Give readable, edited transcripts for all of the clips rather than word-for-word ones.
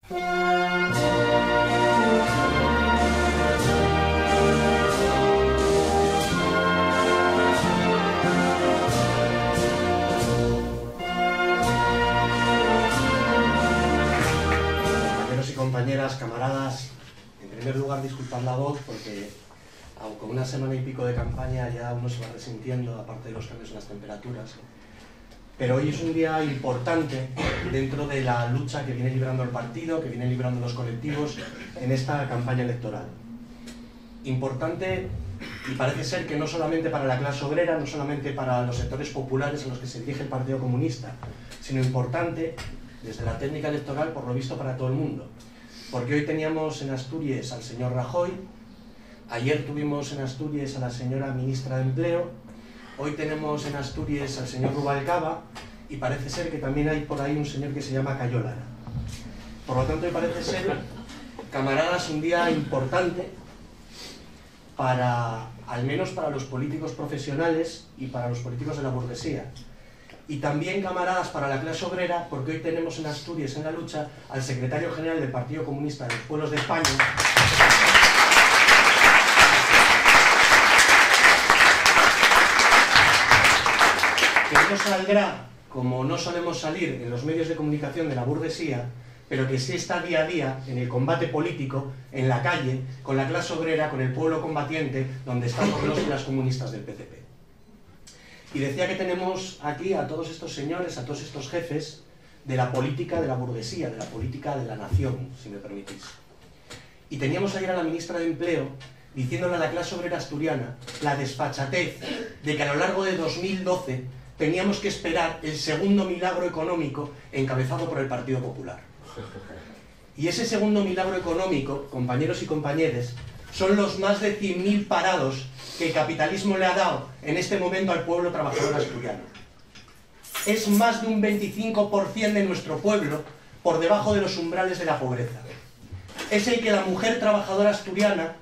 Compañeros y compañeras, camaradas, en primer lugar disculpad la voz porque aunque con una semana y pico de campaña ya uno se va resintiendo, aparte de los cambios en las temperaturas. Pero hoy es un día importante dentro de la lucha que viene librando el partido, que vienen librando los colectivos en esta campaña electoral. Importante, y parece ser que no solamente para la clase obrera, no solamente para los sectores populares a los que se dirige el Partido Comunista, sino importante desde la técnica electoral, por lo visto, para todo el mundo. Porque hoy teníamos en Asturias al señor Rajoy, ayer tuvimos en Asturias a la señora ministra de Empleo, hoy tenemos en Asturias al señor Rubalcaba y parece ser que también hay por ahí un señor que se llama Cayo Lara. Por lo tanto, hoy parece ser, camaradas, un día importante para, al menos para los políticos profesionales y para los políticos de la burguesía. Y también, camaradas, para la clase obrera, porque hoy tenemos en Asturias, en la lucha, al secretario general del Partido Comunista de los Pueblos de España, que no saldrá, como no solemos salir en los medios de comunicación de la burguesía, pero que sí está día a día en el combate político, en la calle, con la clase obrera, con el pueblo combatiente, donde están los y las comunistas del PCP. Y decía que tenemos aquí a todos estos señores, a todos estos jefes de la política de la burguesía, de la política de la nación, si me permitís. Y teníamos ayer a la ministra de Empleo diciéndole a la clase obrera asturiana la desfachatez de que a lo largo de 2012 teníamos que esperar el segundo milagro económico encabezado por el Partido Popular. Y ese segundo milagro económico, compañeros y compañeras, son los más de 100.000 parados que el capitalismo le ha dado en este momento al pueblo trabajador asturiano. Es más de un 25% de nuestro pueblo por debajo de los umbrales de la pobreza. Es el que la mujer trabajadora asturiana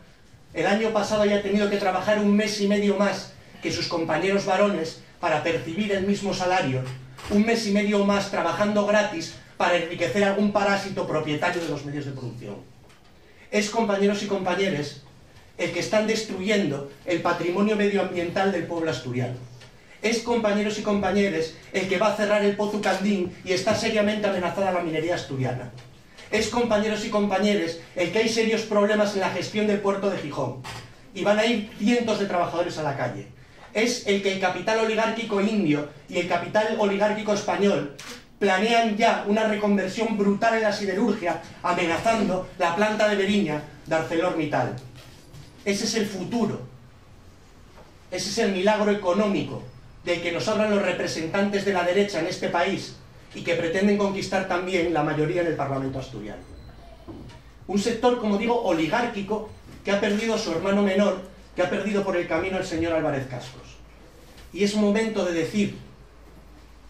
el año pasado haya tenido que trabajar 1 mes y medio más que sus compañeros varones para percibir el mismo salario, 1 mes y medio más trabajando gratis para enriquecer a algún parásito propietario de los medios de producción. Es, compañeros y compañeras, el que están destruyendo el patrimonio medioambiental del pueblo asturiano. Es, compañeros y compañeras, el que va a cerrar el Pozo Candín y está seriamente amenazada la minería asturiana. Es, compañeros y compañeras, el que hay serios problemas en la gestión del puerto de Gijón y van a ir cientos de trabajadores a la calle. Es el que el capital oligárquico indio y el capital oligárquico español planean ya una reconversión brutal en la siderurgia, amenazando la planta de Beriña de ArcelorMittal. Ese es el futuro. Ese es el milagro económico del que nos hablan los representantes de la derecha en este país y que pretenden conquistar también la mayoría en el Parlamento asturiano. Un sector, como digo, oligárquico, que ha perdido a su hermano menor, que ha perdido por el camino el señor Álvarez Cascos. Y es momento de decir,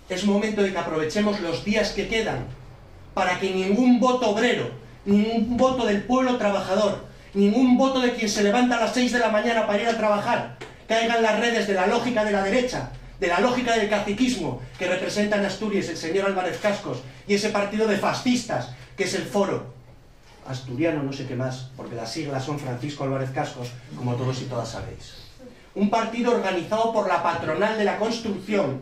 es momento de que aprovechemos los días que quedan para que ningún voto obrero, ningún voto del pueblo trabajador, ningún voto de quien se levanta a las 6 de la mañana para ir a trabajar caiga en las redes de la lógica de la derecha, de la lógica del caciquismo que representa en Asturias el señor Álvarez Cascos y ese partido de fascistas que es el Foro Asturiano, no sé qué más, porque las siglas son Francisco Álvarez Cascos, como todos y todas sabéis. Un partido organizado por la patronal de la construcción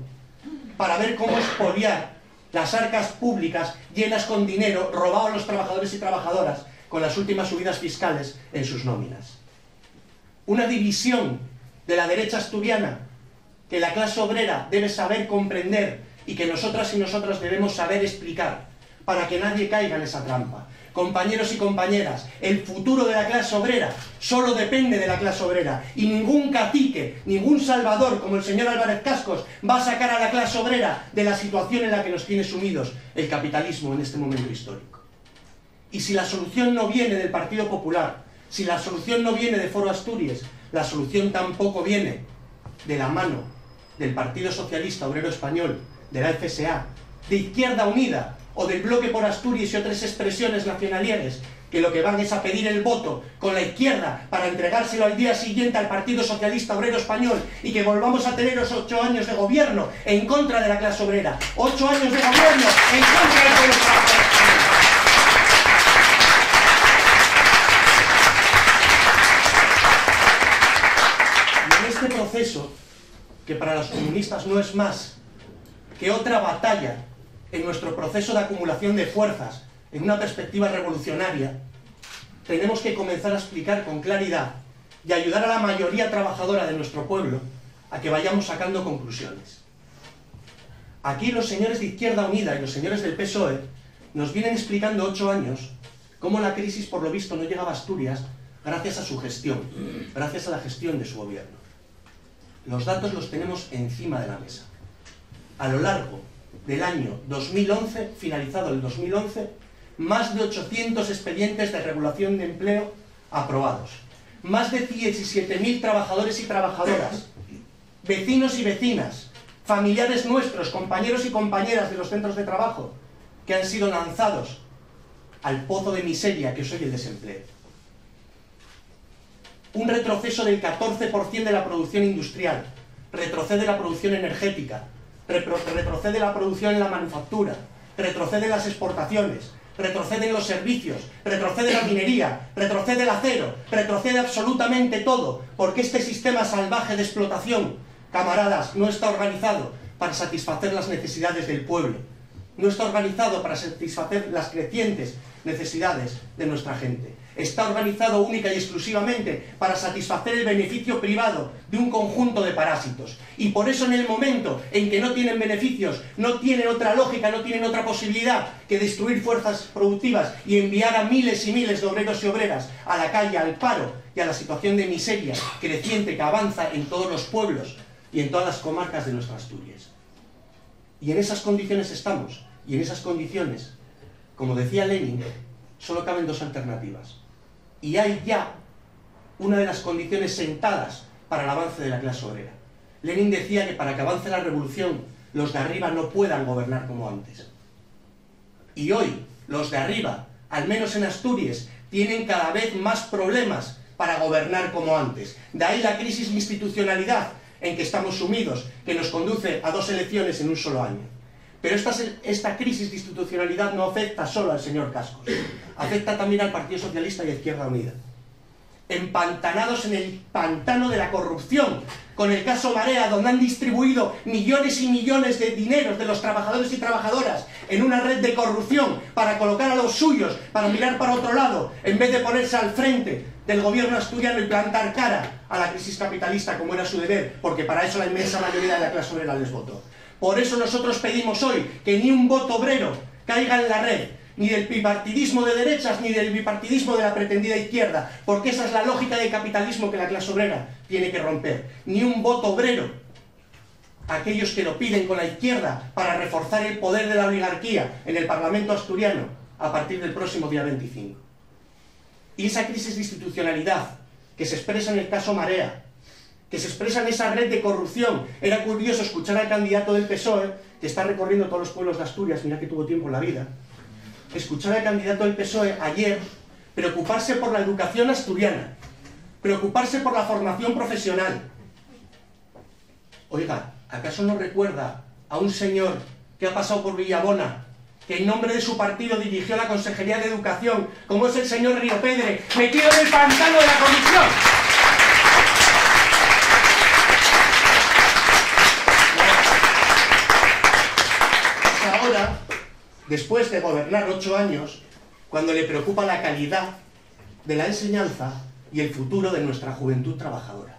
para ver cómo expoliar las arcas públicas llenas con dinero robado a los trabajadores y trabajadoras con las últimas subidas fiscales en sus nóminas. Una división de la derecha asturiana que la clase obrera debe saber comprender y que nosotras y nosotros debemos saber explicar para que nadie caiga en esa trampa. Compañeros y compañeras, el futuro de la clase obrera solo depende de la clase obrera y ningún cacique, ningún salvador como el señor Álvarez Cascos va a sacar a la clase obrera de la situación en la que nos tiene sumidos el capitalismo en este momento histórico. Y si la solución no viene del Partido Popular, si la solución no viene de Foro Asturias, la solución tampoco viene de la mano del Partido Socialista Obrero Español, de la FSA, de Izquierda Unida o del Bloque por Asturias y otras expresiones nacionalieres que lo que van es a pedir el voto con la izquierda para entregárselo al día siguiente al Partido Socialista Obrero Español y que volvamos a tener esos 8 años de gobierno en contra de la clase obrera, 8 años de gobierno en contra del pueblo trabajador. que para los comunistas no es más que otra batalla en nuestro proceso de acumulación de fuerzas en una perspectiva revolucionaria, tenemos que comenzar a explicar con claridad y ayudar a la mayoría trabajadora de nuestro pueblo a que vayamos sacando conclusiones. Aquí los señores de Izquierda Unida y los señores del PSOE nos vienen explicando 8 años cómo la crisis, por lo visto, no llegaba a Asturias gracias a su gestión, gracias a la gestión de su gobierno. Los datos los tenemos encima de la mesa. A lo largo del año 2011, finalizado el 2011, más de 800 expedientes de regulación de empleo aprobados. Más de 17.000 trabajadores y trabajadoras, vecinos y vecinas, familiares nuestros, compañeros y compañeras de los centros de trabajo, que han sido lanzados al pozo de miseria que es hoy el desempleo. Un retroceso del 14% de la producción industrial, retrocede la producción energética, retrocede la producción en la manufactura, retroceden las exportaciones, retroceden los servicios, retrocede la minería, retrocede el acero, retrocede absolutamente todo, porque este sistema salvaje de explotación, camaradas, no está organizado para satisfacer las necesidades del pueblo, no está organizado para satisfacer las crecientes necesidades de nuestra gente. Está organizado única y exclusivamente para satisfacer el beneficio privado de un conjunto de parásitos. Y por eso en el momento en que no tienen beneficios, no tienen otra lógica, no tienen otra posibilidad que destruir fuerzas productivas y enviar a miles y miles de obreros y obreras a la calle, al paro y a la situación de miseria creciente que avanza en todos los pueblos y en todas las comarcas de nuestra Asturias. Y en esas condiciones estamos, y en esas condiciones, como decía Lenin, solo caben dos alternativas. Y hay ya una de las condiciones sentadas para el avance de la clase obrera. Lenin decía que para que avance la revolución, los de arriba no puedan gobernar como antes. Y hoy, los de arriba, al menos en Asturias, tienen cada vez más problemas para gobernar como antes. De ahí la crisis de institucionalidad en que estamos sumidos, que nos conduce a 2 elecciones en un solo año. Pero esta crisis de institucionalidad no afecta solo al señor Cascos, afecta también al Partido Socialista y a Izquierda Unida. Empantanados en el pantano de la corrupción, con el caso Marea, donde han distribuido millones y millones de dineros de los trabajadores y trabajadoras en una red de corrupción para colocar a los suyos, para mirar para otro lado, en vez de ponerse al frente del gobierno asturiano y plantar cara a la crisis capitalista como era su deber, porque para eso la inmensa mayoría de la clase obrera les votó. Por eso nosotros pedimos hoy que ni un voto obrero caiga en la red, ni del bipartidismo de derechas, ni del bipartidismo de la pretendida izquierda, porque esa es la lógica del capitalismo que la clase obrera tiene que romper. Ni un voto obrero, aquellos que lo piden con la izquierda para reforzar el poder de la oligarquía en el Parlamento asturiano a partir del próximo día 25. Y esa crisis de institucionalidad que se expresa en el caso Marea, que se expresa en esa red de corrupción. Era curioso escuchar al candidato del PSOE, que está recorriendo todos los pueblos de Asturias, mira que tuvo tiempo en la vida, escuchar al candidato del PSOE ayer preocuparse por la educación asturiana, preocuparse por la formación profesional. Oiga, ¿acaso no recuerda a un señor que ha pasado por Villabona, que en nombre de su partido dirigió la Consejería de Educación, como es el señor Riopedre, metido en el pantano de la comisión? Ahora, después de gobernar 8 años, cuando le preocupa la calidad de la enseñanza y el futuro de nuestra juventud trabajadora.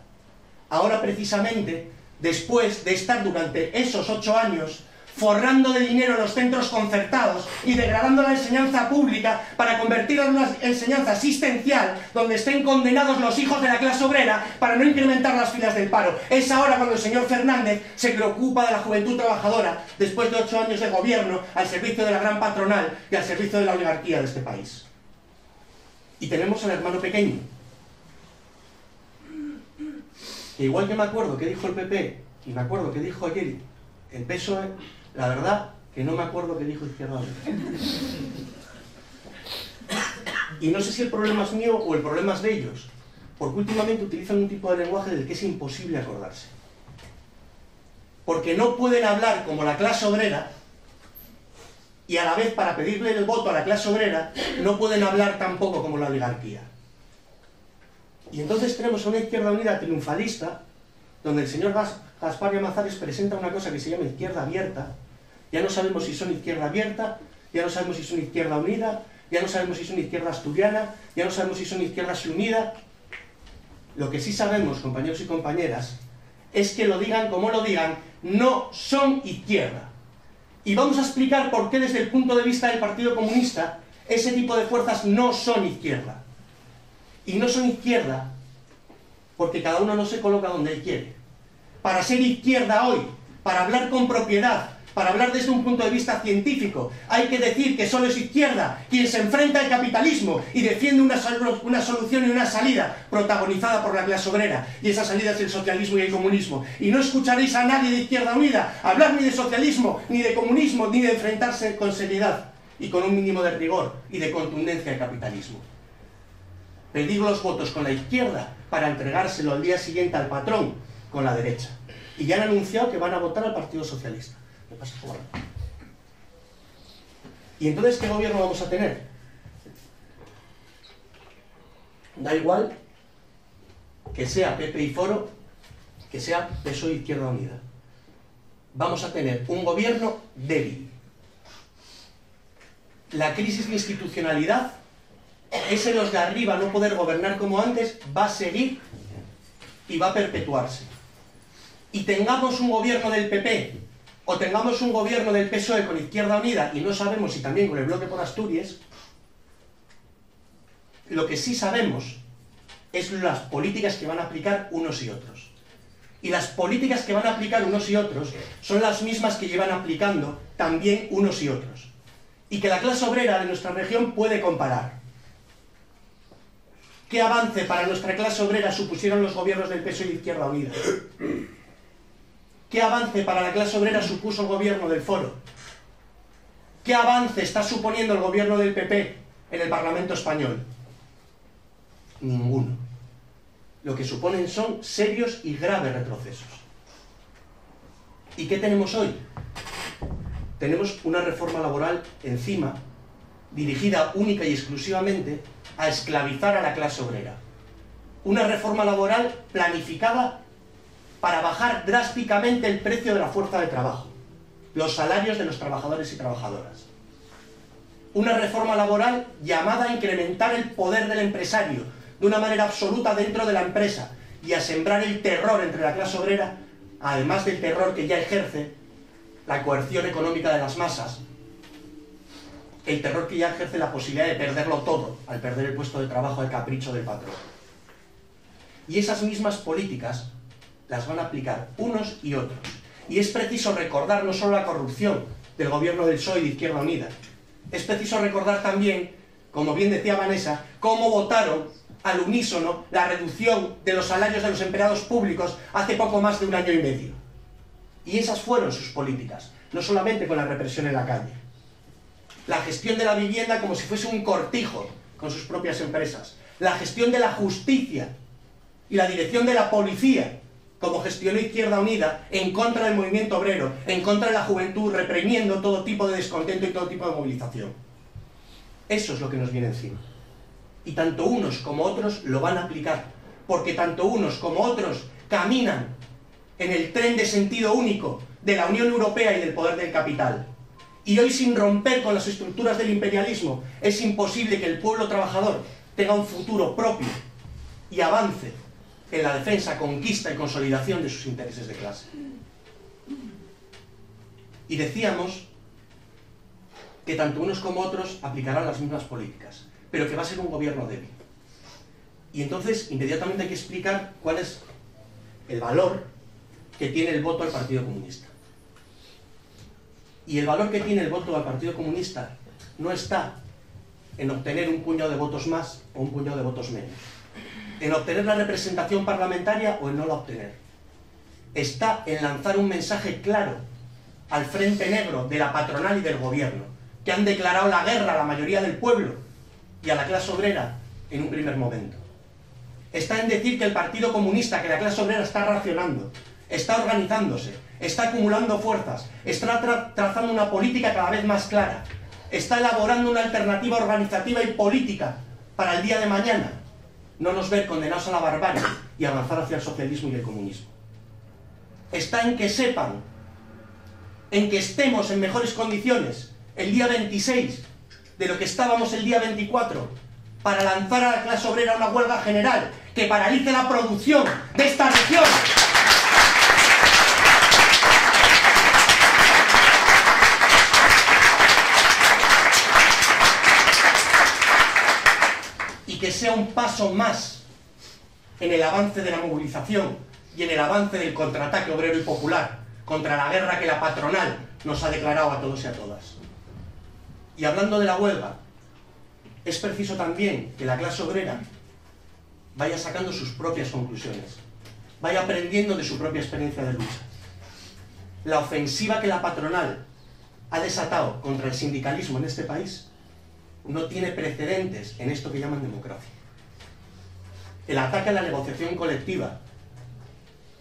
Ahora, precisamente, después de estar durante esos 8 años forrando de dinero los centros concertados y degradando la enseñanza pública para convertirla en una enseñanza asistencial donde estén condenados los hijos de la clase obrera para no incrementar las filas del paro. Es ahora cuando el señor Fernández se preocupa de la juventud trabajadora después de 8 años de gobierno al servicio de la gran patronal y al servicio de la oligarquía de este país. Y tenemos al hermano pequeño, que igual que me acuerdo que dijo el PP y me acuerdo que dijo ayer el PSOE, la verdad que no me acuerdo qué dijo Izquierda Unida. Y no sé si el problema es mío o el problema es de ellos, porque últimamente utilizan un tipo de lenguaje del que es imposible acordarse. Porque no pueden hablar como la clase obrera y a la vez, para pedirle el voto a la clase obrera, no pueden hablar tampoco como la oligarquía. Y entonces tenemos a una Izquierda Unida triunfalista donde el señor Gaspar Llamazares presenta una cosa que se llama izquierda abierta. Ya no sabemos si son izquierda abierta, ya no sabemos si son izquierda unida, ya no sabemos si son izquierda asturiana, ya no sabemos si son izquierda unida. Lo que sí sabemos, compañeros y compañeras, es que lo digan como lo digan, no son izquierda. Y vamos a explicar por qué desde el punto de vista del Partido Comunista ese tipo de fuerzas no son izquierda. Y no son izquierda porque cada uno no se coloca donde él quiere. Para ser izquierda hoy, para hablar con propiedad, para hablar desde un punto de vista científico, hay que decir que solo es izquierda quien se enfrenta al capitalismo y defiende una solución y una salida protagonizada por la clase obrera, y esa salida es el socialismo y el comunismo. Y no escucharéis a nadie de Izquierda Unida hablar ni de socialismo, ni de comunismo, ni de enfrentarse con seriedad y con un mínimo de rigor y de contundencia al capitalismo. Pedir los votos con la izquierda para entregárselo al día siguiente al patrón con la derecha. Y ya han anunciado que van a votar al Partido Socialista. ¿Qué pasa? ¿Y entonces qué gobierno vamos a tener? Da igual que sea PP y Foro, que sea PSOE e Izquierda Unida. Vamos a tener un gobierno débil. La crisis de institucionalidad, ese los de arriba no poder gobernar como antes, va a seguir y va a perpetuarse. Y tengamos un gobierno del PP o tengamos un gobierno del PSOE con Izquierda Unida, y no sabemos si también con el bloque por Asturias, lo que sí sabemos es las políticas que van a aplicar unos y otros. Y las políticas que van a aplicar unos y otros son las mismas que llevan aplicando también unos y otros. Y que la clase obrera de nuestra región puede comparar. ¿Qué avance para nuestra clase obrera supusieron los gobiernos del PSOE y de Izquierda Unida? ¿Qué avance para la clase obrera supuso el gobierno del Foro? ¿Qué avance está suponiendo el gobierno del PP en el Parlamento español? Ninguno. Lo que suponen son serios y graves retrocesos. ¿Y qué tenemos hoy? Tenemos una reforma laboral encima, dirigida única y exclusivamente a esclavizar a la clase obrera. Una reforma laboral planificada para bajar drásticamente el precio de la fuerza de trabajo, los salarios de los trabajadores y trabajadoras. Una reforma laboral llamada a incrementar el poder del empresario de una manera absoluta dentro de la empresa y a sembrar el terror entre la clase obrera, además del terror que ya ejerce la coerción económica de las masas, el terror que ya ejerce la posibilidad de perderlo todo al perder el puesto de trabajo al capricho del patrón. Y esas mismas políticas las van a aplicar unos y otros. Y es preciso recordar no solo la corrupción del gobierno del PSOE y de Izquierda Unida, es preciso recordar también, como bien decía Vanessa, cómo votaron al unísono la reducción de los salarios de los empleados públicos hace poco más de un año y medio. Y esas fueron sus políticas, no solamente con la represión en la calle. La gestión de la vivienda como si fuese un cortijo con sus propias empresas. La gestión de la justicia y la dirección de la policía, como gestionó Izquierda Unida, en contra del movimiento obrero, en contra de la juventud, reprimiendo todo tipo de descontento y todo tipo de movilización. Eso es lo que nos viene encima. Y tanto unos como otros lo van a aplicar, porque tanto unos como otros caminan en el tren de sentido único de la Unión Europea y del poder del capital. Y hoy, sin romper con las estructuras del imperialismo, es imposible que el pueblo trabajador tenga un futuro propio y avance en la defensa, conquista y consolidación de sus intereses de clase. Y decíamos que tanto unos como otros aplicarán las mismas políticas, pero que va a ser un gobierno débil. Y entonces inmediatamente hay que explicar cuál es el valor que tiene el voto al Partido Comunista. Y el valor que tiene el voto al Partido Comunista no está en obtener un puñado de votos más o un puñado de votos menos, en obtener la representación parlamentaria o en no la obtener. Está en lanzar un mensaje claro al frente negro de la patronal y del gobierno, que han declarado la guerra a la mayoría del pueblo y a la clase obrera en un primer momento. Está en decir que el Partido Comunista, que la clase obrera está racionando, está organizándose, está acumulando fuerzas, está trazando una política cada vez más clara, está elaborando una alternativa organizativa y política para el día de mañana. No nos ver condenados a la barbarie y avanzar hacia el socialismo y el comunismo. está en que sepan, en que estemos en mejores condiciones el día 26 de lo que estábamos el día 24, para lanzar a la clase obrera una huelga general que paralice la producción de esta región. Y que sea un paso más en el avance de la movilización y en el avance del contraataque obrero y popular contra la guerra que la patronal nos ha declarado a todos y a todas. Y hablando de la huelga, es preciso también que la clase obrera vaya sacando sus propias conclusiones, vaya aprendiendo de su propia experiencia de lucha. La ofensiva que la patronal ha desatado contra el sindicalismo en este país no tiene precedentes en esto que llaman democracia. El ataque a la negociación colectiva,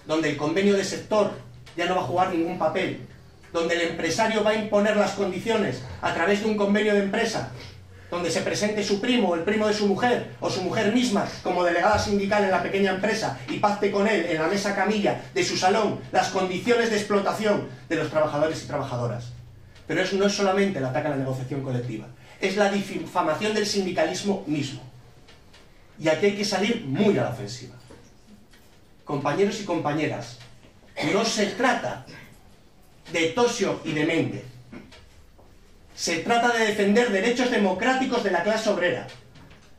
donde el convenio de sector ya no va a jugar ningún papel, donde el empresario va a imponer las condiciones a través de un convenio de empresa, donde se presente su primo o el primo de su mujer o su mujer misma como delegada sindical en la pequeña empresa y pacte con él en la mesa camilla de su salón las condiciones de explotación de los trabajadores y trabajadoras. Pero eso no es solamente el ataque a la negociación colectiva, es la difamación del sindicalismo mismo. Y aquí hay que salir muy a la ofensiva. Compañeros y compañeras, no se trata de Tosio y de Mende. Se trata de defender derechos democráticos de la clase obrera.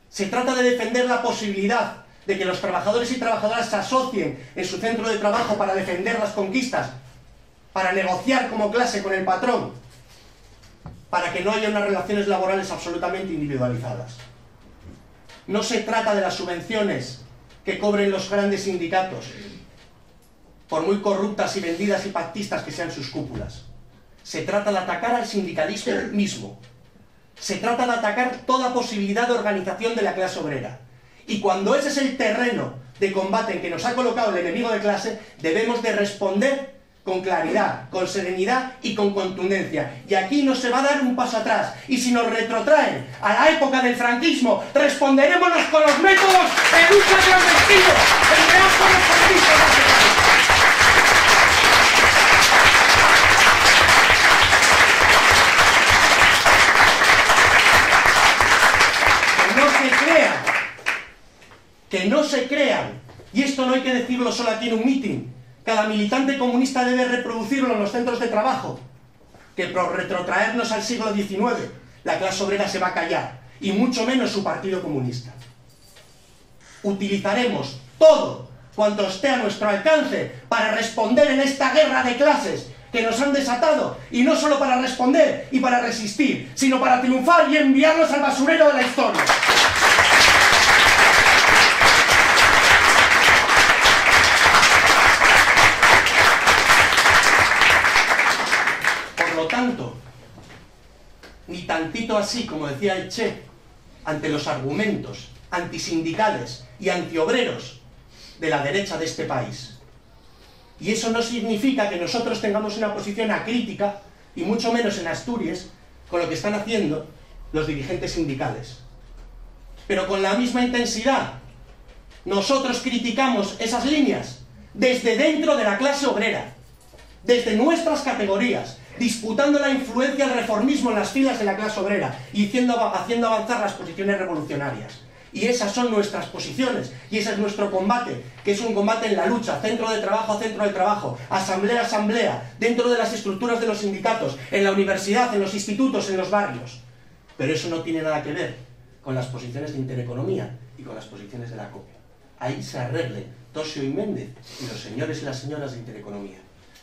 Se trata de defender la posibilidad de que los trabajadores y trabajadoras se asocien en su centro de trabajo para defender las conquistas, para negociar como clase con el patrón, para que no haya unas relaciones laborales absolutamente individualizadas. No se trata de las subvenciones que cobren los grandes sindicatos, por muy corruptas y vendidas y pactistas que sean sus cúpulas. Se trata de atacar al sindicalismo mismo. Se trata de atacar toda posibilidad de organización de la clase obrera. Y cuando ese es el terreno de combate en que nos ha colocado el enemigo de clase, debemos de responder con claridad, con serenidad y con contundencia. Y aquí no se va a dar un paso atrás. Y si nos retrotraen a la época del franquismo, responderemos con los métodos de lucha clandestina, empleados por los franquistas. Que no se crean, y esto no hay que decirlo solo aquí en un mitin, cada militante comunista debe reproducirlo en los centros de trabajo, que por retrotraernos al siglo XIX, la clase obrera se va a callar, y mucho menos su partido comunista. Utilizaremos todo cuanto esté a nuestro alcance para responder en esta guerra de clases que nos han desatado, y no solo para responder y para resistir, sino para triunfar y enviarnos al basurero de la historia. Ni tantito así, como decía el Che, ante los argumentos antisindicales y antiobreros de la derecha de este país. Y eso no significa que nosotros tengamos una posición acrítica, y mucho menos en Asturias, con lo que están haciendo los dirigentes sindicales. Pero con la misma intensidad, nosotros criticamos esas líneas desde dentro de la clase obrera, desde nuestras categorías, disputando la influencia del reformismo en las filas de la clase obrera y haciendo avanzar las posiciones revolucionarias. Y esas son nuestras posiciones, y ese es nuestro combate, que es un combate en la lucha, centro de trabajo a centro de trabajo, asamblea a asamblea, dentro de las estructuras de los sindicatos, en la universidad, en los institutos, en los barrios. Pero eso no tiene nada que ver con las posiciones de Intereconomía y con las posiciones de la COPE. Ahí se arreglen Tosio y Méndez y los señores y las señoras de Intereconomía.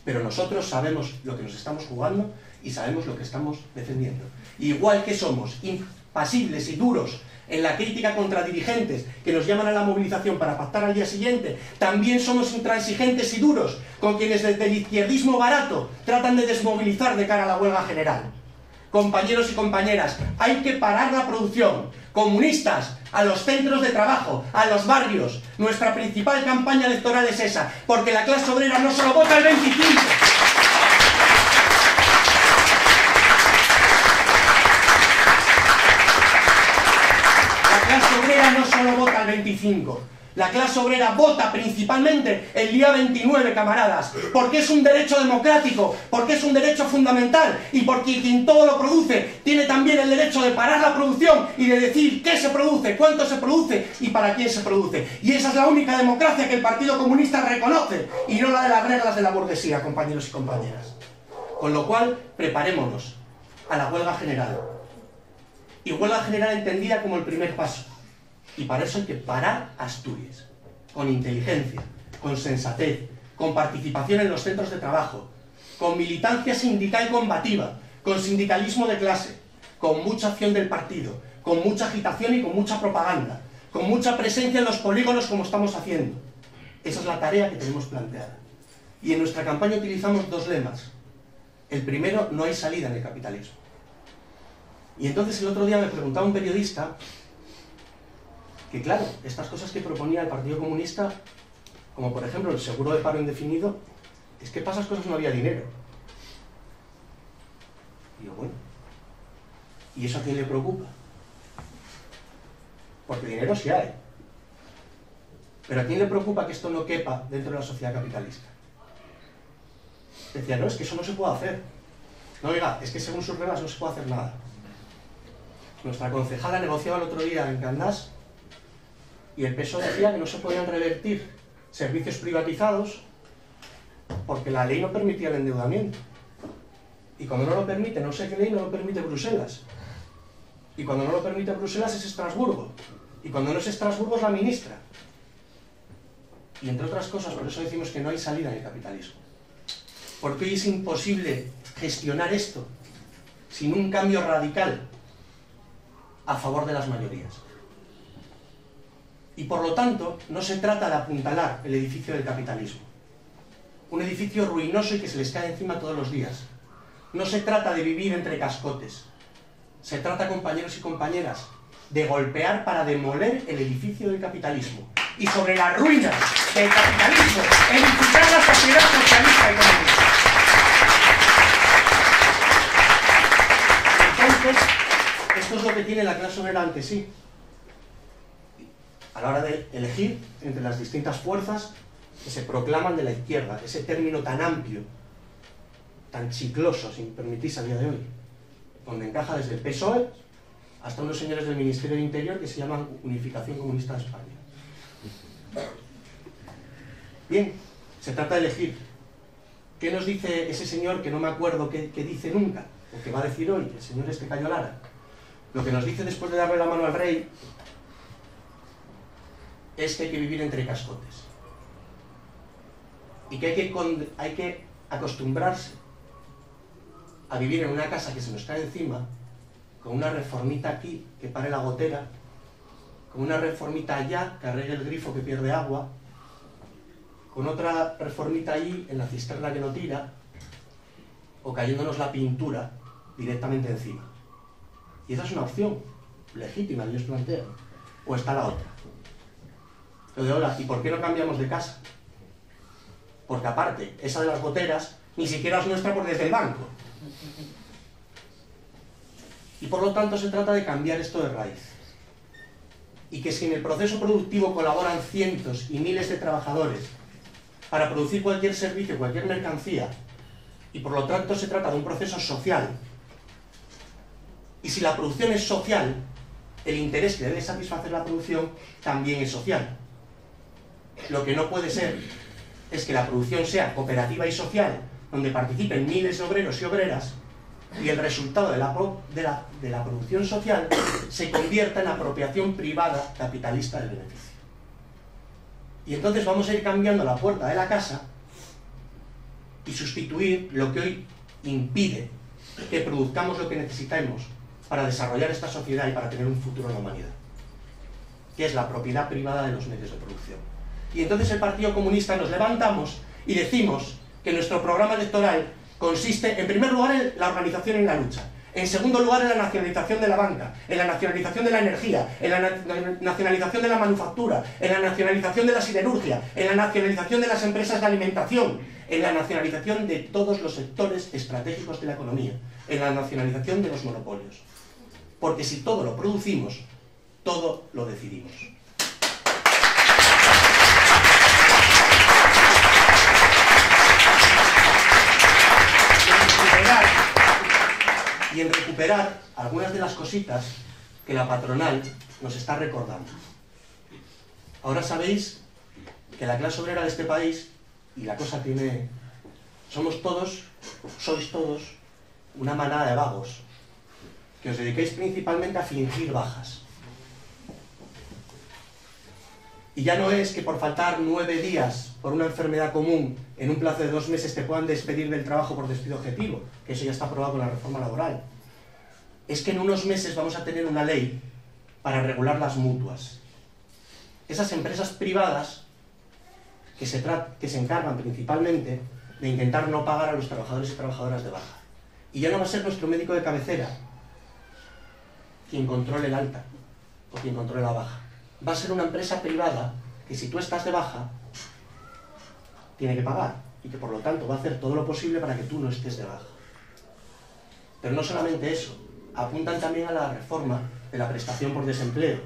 Pero nosotros sabemos lo que nos estamos jugando y sabemos lo que estamos defendiendo. Igual que somos impasibles y duros en la crítica contra dirigentes que nos llaman a la movilización para pactar al día siguiente, también somos intransigentes y duros con quienes desde el izquierdismo barato tratan de desmovilizar de cara a la huelga general. Compañeros y compañeras, hay que parar la producción. Comunistas, a los centros de trabajo, a los barrios. Nuestra principal campaña electoral es esa, porque la clase obrera no solo vota el 25. La clase obrera no solo vota el 25. La clase obrera vota principalmente el día 29, camaradas, porque es un derecho democrático, porque es un derecho fundamental y porque quien todo lo produce tiene también el derecho de parar la producción y de decir qué se produce, cuánto se produce y para quién se produce. Y esa es la única democracia que el Partido Comunista reconoce y no la de las reglas de la burguesía, compañeros y compañeras. Con lo cual, preparémonos a la huelga general. Y huelga general entendida como el primer paso. Y para eso hay que parar Asturias, con inteligencia, con sensatez, con participación en los centros de trabajo, con militancia sindical combativa, con sindicalismo de clase, con mucha acción del partido, con mucha agitación y con mucha propaganda, con mucha presencia en los polígonos como estamos haciendo. Esa es la tarea que tenemos planteada. Y en nuestra campaña utilizamos dos lemas. El primero, no hay salida en el capitalismo. Y entonces el otro día me preguntaba un periodista que claro, estas cosas que proponía el Partido Comunista, como por ejemplo el seguro de paro indefinido, es que para esas cosas no había dinero. Y yo, bueno, ¿y eso a quién le preocupa? Porque dinero sí hay. Pero ¿a quién le preocupa que esto no quepa dentro de la sociedad capitalista? Decía, no, es que eso no se puede hacer. No, oiga, es que según sus reglas no se puede hacer nada. Nuestra concejala negociaba el otro día en Candás y el PSOE decía que no se podían revertir servicios privatizados porque la ley no permitía el endeudamiento. Y cuando no lo permite, no sé qué ley, no lo permite Bruselas. Y cuando no lo permite Bruselas es Estrasburgo. Y cuando no es Estrasburgo es la ministra. Y entre otras cosas, por eso decimos que no hay salida en el capitalismo. Porque hoy es imposible gestionar esto sin un cambio radical a favor de las mayorías. Y por lo tanto, no se trata de apuntalar el edificio del capitalismo. Un edificio ruinoso y que se les cae encima todos los días. No se trata de vivir entre cascotes. Se trata, compañeros y compañeras, de golpear para demoler el edificio del capitalismo. Y sobre las ruinas del capitalismo, edificar la sociedad socialista y comunista. Entonces, esto es lo que tiene la clase obrera ante sí. A la hora de elegir entre las distintas fuerzas que se proclaman de la izquierda, ese término tan amplio, tan chicloso, si me permitís, a día de hoy, donde encaja desde el PSOE hasta unos señores del Ministerio del Interior que se llaman Unificación Comunista de España. Bien, se trata de elegir. ¿Qué nos dice ese señor que no me acuerdo qué dice nunca, o que va a decir hoy, el señor Cayo Lara? Lo que nos dice después de darle la mano al rey es que hay que vivir entre cascotes. Y que hay que acostumbrarse a vivir en una casa que se nos cae encima, con una reformita aquí que pare la gotera, con una reformita allá que arregle el grifo que pierde agua, con otra reformita allí en la cisterna que no tira, o cayéndonos la pintura directamente encima. Y esa es una opción legítima, yo os planteo. O está la otra. Lo de hola, ¿y por qué no cambiamos de casa? Porque aparte, esa de las goteras ni siquiera es nuestra porque es del banco. Y por lo tanto se trata de cambiar esto de raíz. Y que si en el proceso productivo colaboran cientos y miles de trabajadores para producir cualquier servicio, cualquier mercancía, y por lo tanto se trata de un proceso social, y si la producción es social, el interés que debe satisfacer la producción también es social. Lo que no puede ser es que la producción sea cooperativa y social, donde participen miles de obreros y obreras, y el resultado de la producción social se convierta en apropiación privada capitalista del beneficio. Y entonces vamos a ir cambiando la puerta de la casa y sustituir lo que hoy impide que produzcamos lo que necesitamos para desarrollar esta sociedad y para tener un futuro en la humanidad, que es la propiedad privada de los medios de producción. Y entonces el Partido Comunista nos levantamos y decimos que nuestro programa electoral consiste, en primer lugar, en la organización y en la lucha. En segundo lugar, en la nacionalización de la banca, en la nacionalización de la energía, en la nacionalización de la manufactura, en la nacionalización de la siderurgia, en la nacionalización de las empresas de alimentación, en la nacionalización de todos los sectores estratégicos de la economía, en la nacionalización de los monopolios. Porque si todo lo producimos, todo lo decidimos. y en recuperar algunas de las cositas que la patronal nos está recordando. Ahora sabéis que la clase obrera de este país, y la cosa tiene... sois todos, una manada de vagos, que os dediquéis principalmente a fingir bajas. Y ya no es que por faltar 9 días por una enfermedad común en un plazo de 2 meses te puedan despedir del trabajo por despido objetivo, que eso ya está aprobado con la reforma laboral. Es que en unos meses vamos a tener una ley para regular las mutuas. Esas empresas privadas que se encargan principalmente de intentar no pagar a los trabajadores y trabajadoras de baja. Y ya no va a ser nuestro médico de cabecera quien controle el alta o quien controle la baja. Va a ser una empresa privada que si tú estás de baja tiene que pagar y que por lo tanto va a hacer todo lo posible para que tú no estés de baja. Pero no solamente eso, apuntan también a la reforma de la prestación por desempleo.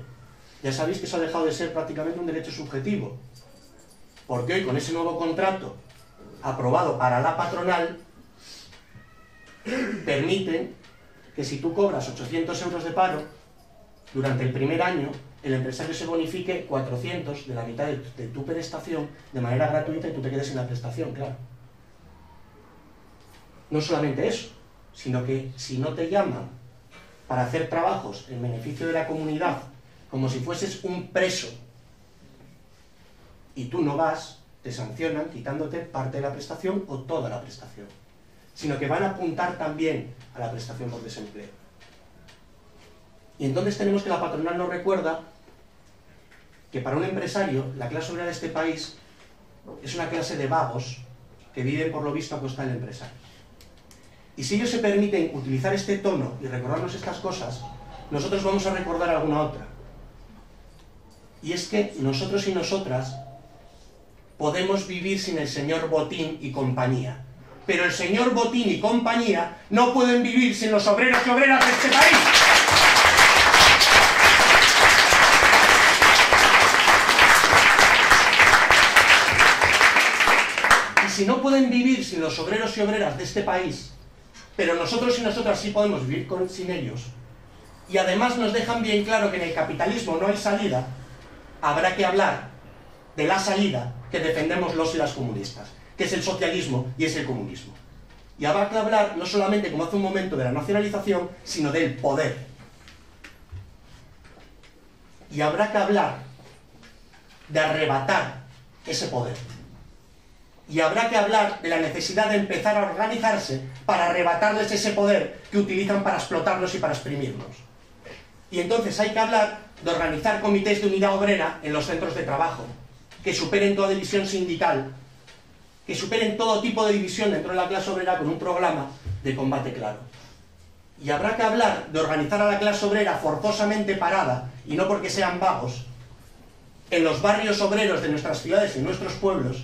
Ya sabéis que eso ha dejado de ser prácticamente un derecho subjetivo, porque hoy con ese nuevo contrato aprobado para la patronal permiten que si tú cobras 800 euros de paro durante el primer año, el empresario se bonifique 400 de la mitad de tu prestación de manera gratuita y tú te quedes sin la prestación, claro. No solamente eso, sino que si no te llaman para hacer trabajos en beneficio de la comunidad, como si fueses un preso, y tú no vas, te sancionan quitándote parte de la prestación o toda la prestación, sino que van a apuntar también a la prestación por desempleo. Y entonces tenemos que la patronal nos recuerda que para un empresario, la clase obrera de este país es una clase de vagos que viven por lo visto a costa del empresario. Y si ellos se permiten utilizar este tono y recordarnos estas cosas, nosotros vamos a recordar alguna otra. Y es que nosotros y nosotras podemos vivir sin el señor Botín y compañía. Pero el señor Botín y compañía no pueden vivir sin los obreros y obreras de este país. Y si no pueden vivir sin los obreros y obreras de este país, pero nosotros y nosotras sí podemos vivir sin ellos, y además nos dejan bien claro que en el capitalismo no hay salida, habrá que hablar de la salida que defendemos los y las comunistas, que es el socialismo y es el comunismo. Y habrá que hablar no solamente, como hace un momento, de la nacionalización, sino del poder. Y habrá que hablar de arrebatar ese poder. Y habrá que hablar de la necesidad de empezar a organizarse para arrebatarles ese poder que utilizan para explotarnos y para exprimirnos. Y entonces hay que hablar de organizar comités de unidad obrera en los centros de trabajo, que superen toda división sindical, que superen todo tipo de división dentro de la clase obrera con un programa de combate claro. Y habrá que hablar de organizar a la clase obrera forzosamente parada, y no porque sean vagos, en los barrios obreros de nuestras ciudades y nuestros pueblos,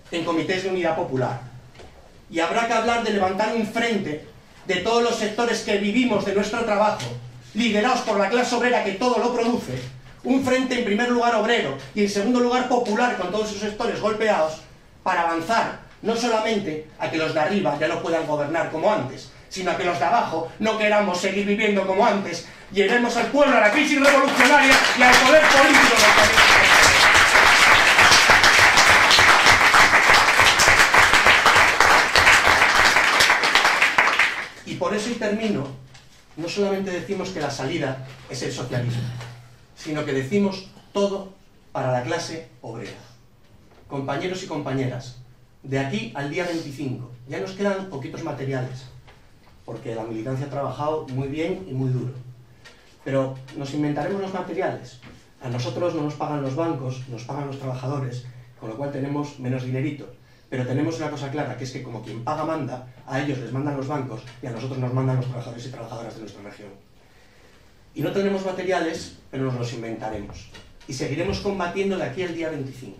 en comités de unidad popular. Y habrá que hablar de levantar un frente de todos los sectores que vivimos de nuestro trabajo, liderados por la clase obrera que todo lo produce, un frente en primer lugar obrero y en segundo lugar popular con todos sus sectores golpeados, para avanzar no solamente a que los de arriba ya no puedan gobernar como antes, sino a que los de abajo no queramos seguir viviendo como antes, llevemos al pueblo a la crisis revolucionaria y al poder político del país. Y por eso, y termino, no solamente decimos que la salida es el socialismo, sino que decimos todo para la clase obrera. Compañeros y compañeras, de aquí al día 25, ya nos quedan poquitos materiales, porque la militancia ha trabajado muy bien y muy duro. Pero nos inventaremos los materiales. A nosotros no nos pagan los bancos, nos pagan los trabajadores, con lo cual tenemos menos dinerito. Pero tenemos una cosa clara, que es que como quien paga manda, a ellos les mandan los bancos y a nosotros nos mandan los trabajadores y trabajadoras de nuestra región. Y no tenemos materiales, pero nos los inventaremos. Y seguiremos combatiendo de aquí al día 25.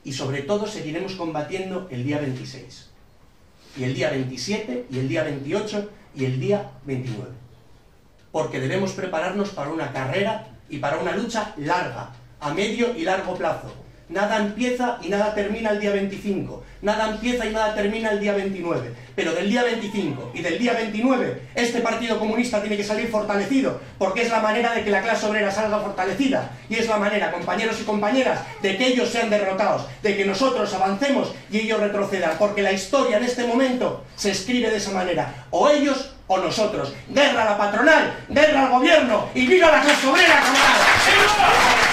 Y sobre todo seguiremos combatiendo el día 26. Y el día 27, y el día 28, y el día 29. Porque debemos prepararnos para una carrera y para una lucha larga, a medio y largo plazo. Nada empieza y nada termina el día 25. Nada empieza y nada termina el día 29. Pero del día 25 y del día 29, este Partido Comunista tiene que salir fortalecido, porque es la manera de que la clase obrera salga fortalecida. Y es la manera, compañeros y compañeras, de que ellos sean derrotados, de que nosotros avancemos y ellos retrocedan. Porque la historia en este momento se escribe de esa manera. O ellos o nosotros. Guerra a la patronal, guerra al gobierno y viva la clase obrera, camaradas.